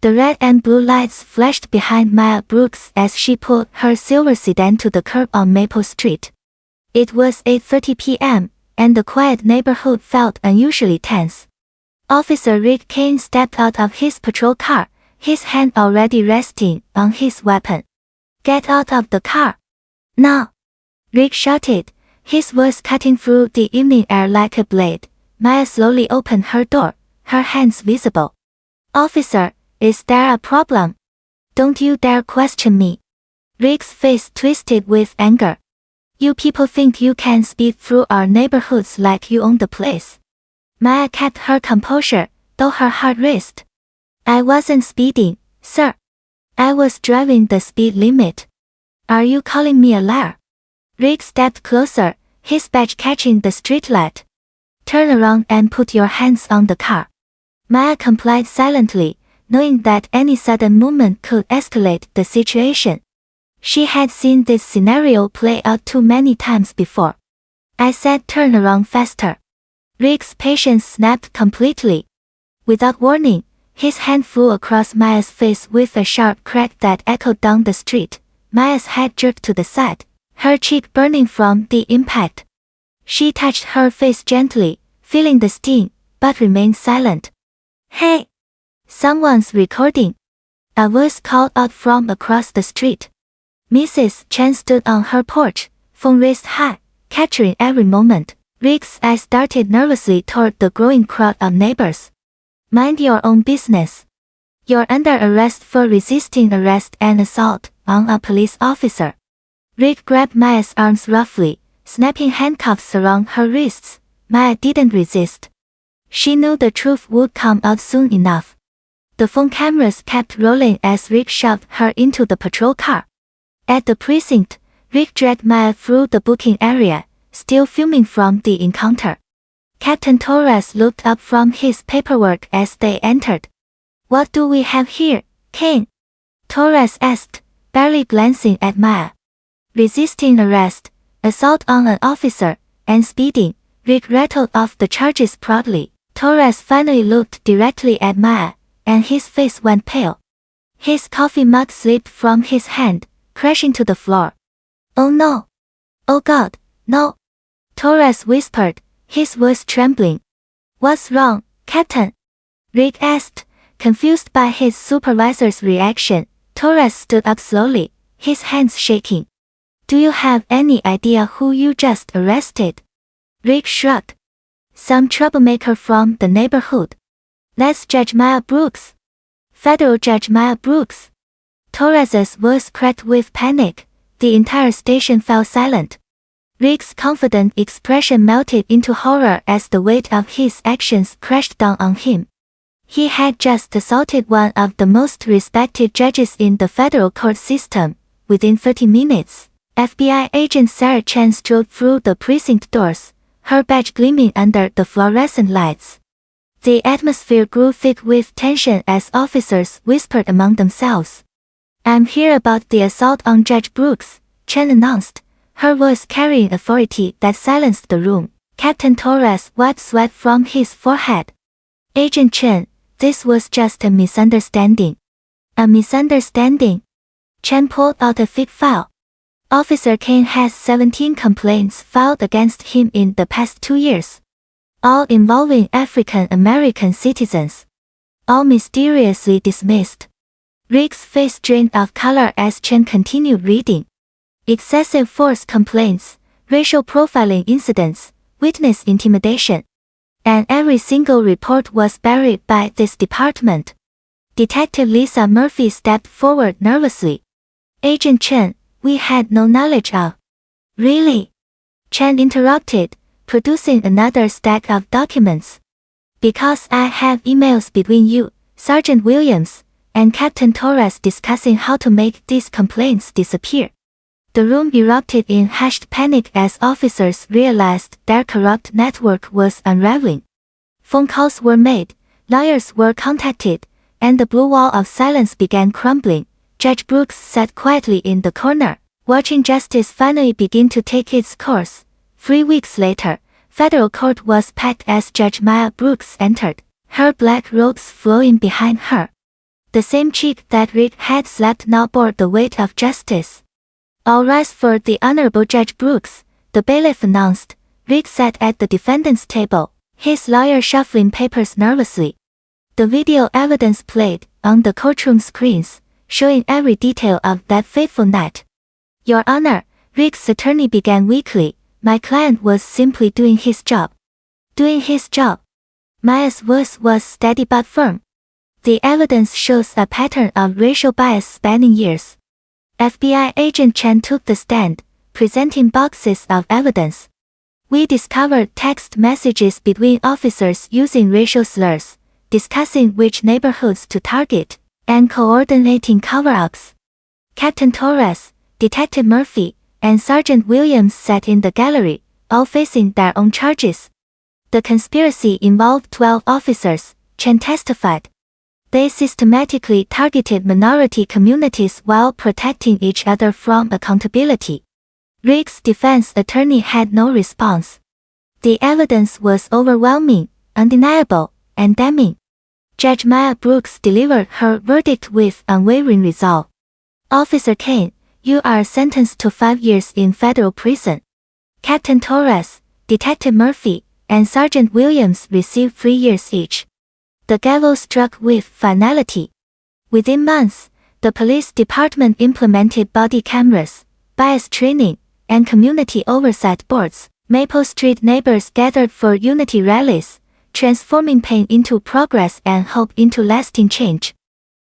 The red and blue lights flashed behind Maya Brooks as she pulled her silver sedan to the curb on Maple Street. It was 8:30 p.m., and the quiet neighborhood felt unusually tense. Officer Rick Kane stepped out of his patrol car, his hand already resting on his weapon. "Get out of the car. Now!" Rick shouted, his voice cutting through the evening air like a blade. Maya slowly opened her door, her hands visible. "Officer, is there a problem? Don't you dare question me." Rick's face twisted with anger. "You people think you can speed through our neighborhoods like you own the place." Maya kept her composure, though her heart raced. "I wasn't speeding, sir. I was driving the speed limit. Are you calling me a liar?" Rick stepped closer, his badge catching the streetlight. "Turn around and put your hands on the car." Maya complied silently, knowing that any sudden movement could escalate the situation. She had seen this scenario play out too many times before. "I said turn around faster." Rick's patience snapped completely. Without warning, his hand flew across Maya's face with a sharp crack that echoed down the street. Maya's head jerked to the side, her cheek burning from the impact. She touched her face gently, feeling the sting, but remained silent. "Hey! Someone's recording!" a voice called out from across the street. Mrs. Chen stood on her porch, phone raised high, capturing every moment. Rick's eyes darted nervously toward the growing crowd of neighbors. "Mind your own business. You're under arrest for resisting arrest and assault on a police officer." Rick grabbed Maya's arms roughly, snapping handcuffs around her wrists. Maya didn't resist. She knew the truth would come out soon enough. The phone cameras kept rolling as Rick shoved her into the patrol car. At the precinct, Rick dragged Maya through the booking area, still fuming from the encounter. Captain Torres looked up from his paperwork as they entered. "What do we have here, Kane?" Torres asked, barely glancing at Maya. "Resisting arrest, assault on an officer, and speeding," Rick rattled off the charges proudly. Torres finally looked directly at Maya, and his face went pale. His coffee mug slipped from his hand, crashing to the floor. "Oh no! Oh God, no!" Torres whispered, his voice trembling. "What's wrong, Captain?" Rick asked, confused by his supervisor's reaction. Torres stood up slowly, his hands shaking. "Do you have any idea who you just arrested?" Rick shrugged. "Some troublemaker from the neighborhood. Let's Judge Maya Brooks. Federal Judge Maya Brooks." Torres's voice cracked with panic. The entire station fell silent. Rick's confident expression melted into horror as the weight of his actions crashed down on him. He had just assaulted one of the most respected judges in the federal court system. Within 30 minutes, FBI agent Sarah Chen strode through the precinct doors, her badge gleaming under the fluorescent lights. The atmosphere grew thick with tension as officers whispered among themselves. "I'm here about the assault on Judge Brooks," Chen announced, her voice carrying authority that silenced the room. Captain Torres wiped sweat from his forehead. "Agent Chen, this was just a misunderstanding." "A misunderstanding?" Chen pulled out a thick file. "Officer Kane has 17 complaints filed against him in the past 2 years. All involving African American citizens. All mysteriously dismissed." Rick's face drained of color as Chen continued reading. "Excessive force complaints, racial profiling incidents, witness intimidation. And every single report was buried by this department." Detective Lisa Murphy stepped forward nervously. "Agent Chen, we had no knowledge of." "Really?" Chen interrupted, producing another stack of documents. "Because I have emails between you, Sergeant Williams, and Captain Torres discussing how to make these complaints disappear." The room erupted in hushed panic as officers realized their corrupt network was unraveling. Phone calls were made, lawyers were contacted, and the blue wall of silence began crumbling. Judge Brooks sat quietly in the corner, watching justice finally begin to take its course. 3 weeks later, federal court was packed as Judge Maya Brooks entered, her black robes flowing behind her. The same chick that Rick had slapped now bore the weight of justice. "All rise for the Honorable Judge Brooks," the bailiff announced. Rick sat at the defendant's table, his lawyer shuffling papers nervously. The video evidence played on the courtroom screens, showing every detail of that fateful night. "Your Honor," Rick's attorney began weakly, "my client was simply doing his job." Doing his job. Maya's voice was steady but firm. "The evidence shows a pattern of racial bias spanning years." FBI agent Chen took the stand, presenting boxes of evidence. "We discovered text messages between officers using racial slurs, discussing which neighborhoods to target, and coordinating cover-ups." Captain Torres, Detective Murphy, and Sergeant Williams sat in the gallery, all facing their own charges. "The conspiracy involved 12 officers," Chen testified. "They systematically targeted minority communities while protecting each other from accountability." Rick's defense attorney had no response. The evidence was overwhelming, undeniable, and damning. Judge Maya Brooks delivered her verdict with unwavering resolve. "Officer Kane, you are sentenced to 5 years in federal prison. Captain Torres, Detective Murphy, and Sergeant Williams received 3 years each." The gavel struck with finality. Within months, the police department implemented body cameras, bias training, and community oversight boards. Maple Street neighbors gathered for unity rallies, transforming pain into progress and hope into lasting change.